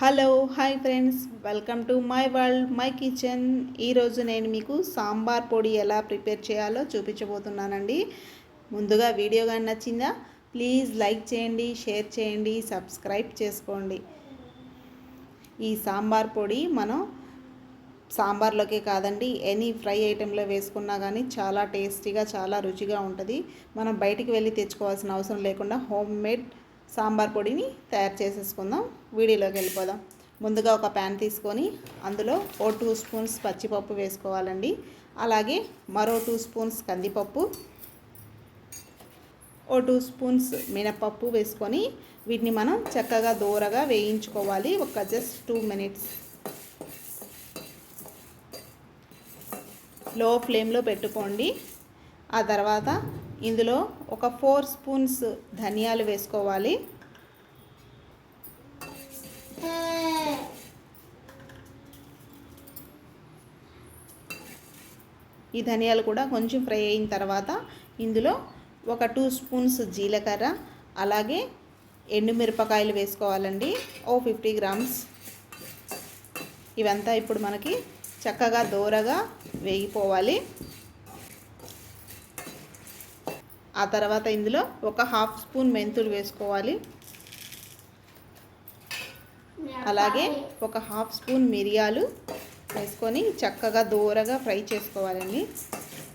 Hello hi friends, welcome to my world my kitchen. ఈరోజు నేను మీకు సాంబార్ పొడి ఎలా ప్రిపేర్ చేయాలో చూపించబోతున్నానండి. ముందుగా వీడియో కానీ నచ్చిందా ప్లీజ్ లైక్ చేయండి, షేర్ చేయండి, సబ్స్క్రైబ్ చేసుకోండి. ఈ సాంబార్ పొడి మనం సాంబార్లోకే కాదండి, ఎనీ ఫ్రై ఐటెంలో వేసుకున్నా కానీ చాలా టేస్టీగా, చాలా రుచిగా ఉంటుంది. మనం బయటికి వెళ్ళి తెచ్చుకోవాల్సిన అవసరం లేకుండా హోమ్ మేడ్ సాంబార్ పొడిని తయారు చేసేసుకుందాం. వీడియోలోకి వెళ్ళిపోదాం. ముందుగా ఒక ప్యాన్ తీసుకొని అందులో 2 స్పూన్స్ పచ్చిపప్పు వేసుకోవాలండి. అలాగే మరో 2 స్పూన్స్ కందిపప్పు, 2 స్పూన్స్ మినపప్పు వేసుకొని వీటిని మనం చక్కగా దూరగా వేయించుకోవాలి. ఒక జస్ట్ 2 మినిట్స్ లో ఫ్లేమ్లో పెట్టుకోండి. ఆ తర్వాత ఇందులో ఒక 4 స్పూన్స్ ధనియాలు వేసుకోవాలి. ఈ ధనియాలు కూడా కొంచెం ఫ్రై అయిన తర్వాత ఇందులో ఒక 2 స్పూన్స్ జీలకర్ర, అలాగే ఎండుమిరపకాయలు వేసుకోవాలండి, 50 గ్రామ్స్. ఇవంతా ఇప్పుడు మనకి చక్కగా దోరగా వేగిపోవాలి. ఆ తర్వాత ఇందులో ఒక 1/2 స్పూన్ మెంతులు వేసుకోవాలి. అలాగే ఒక 1/2 స్పూన్ మిరియాలు వేసుకొని చక్కగా దోరగా ఫ్రై చేసుకోవాలండి.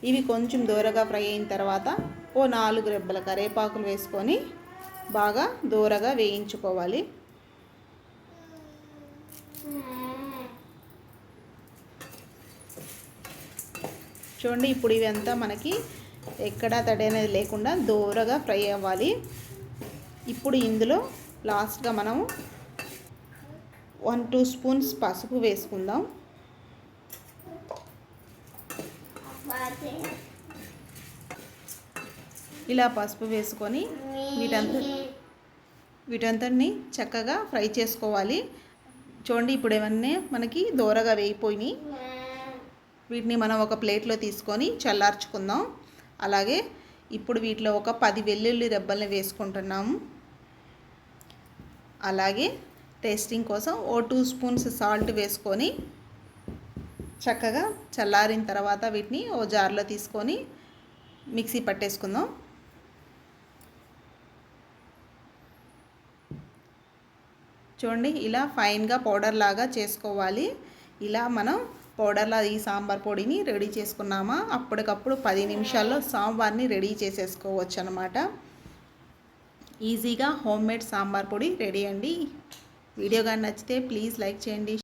ఇవి కొంచెం దోరగా ఫ్రై అయిన తర్వాత 4 రెబ్బల కరివేపాకులు వేసుకొని బాగా దోరగా వేయించుకోవాలి. చూడండి, ఇప్పుడు ఇవంతా మనకి ఎక్కడా తడి అనేది లేకుండా దోరగా ఫ్రై అవ్వాలి. ఇప్పుడు ఇందులో లాస్ట్గా మనము 1-2 స్పూన్స్ పసుపు వేసుకుందాం. ఇలా పసుపు వేసుకొని వీటంతటిని చక్కగా ఫ్రై చేసుకోవాలి. చూడండి, ఇప్పుడు ఇవన్నీ మనకి దోరగా వేగిపోయినాయి. వీటిని మనం ఒక ప్లేట్లో తీసుకొని చల్లార్చుకుందాం. అలాగే ఇప్పుడు వీటిలో ఒక 10 వెల్లుల్లి రెబ్బల్ని వేసుకుంటున్నాము. అలాగే టేస్టింగ్ కోసం 2 స్పూన్స్ సాల్ట్ వేసుకొని చక్కగా చల్లారిన తర్వాత వీటిని జార్లో తీసుకొని మిక్సీ పట్టేసుకుందాం. చూడండి, ఇలా ఫైన్గా పౌడర్ లాగా చేసుకోవాలి. ఇలా మనం పౌడర్లా ఈ సాంబార్ పొడిని రెడీ చేసుకున్నామా అప్పటికప్పుడు 10 నిమిషాల్లో సాంబార్ని రెడీ చేసేసుకోవచ్చు అన్నమాట. ఈజీగా హోమ్ మేడ్ సాంబార్ పొడి రెడీ అండి. వీడియో కానీ నచ్చితే ప్లీజ్ లైక్ చేయండి.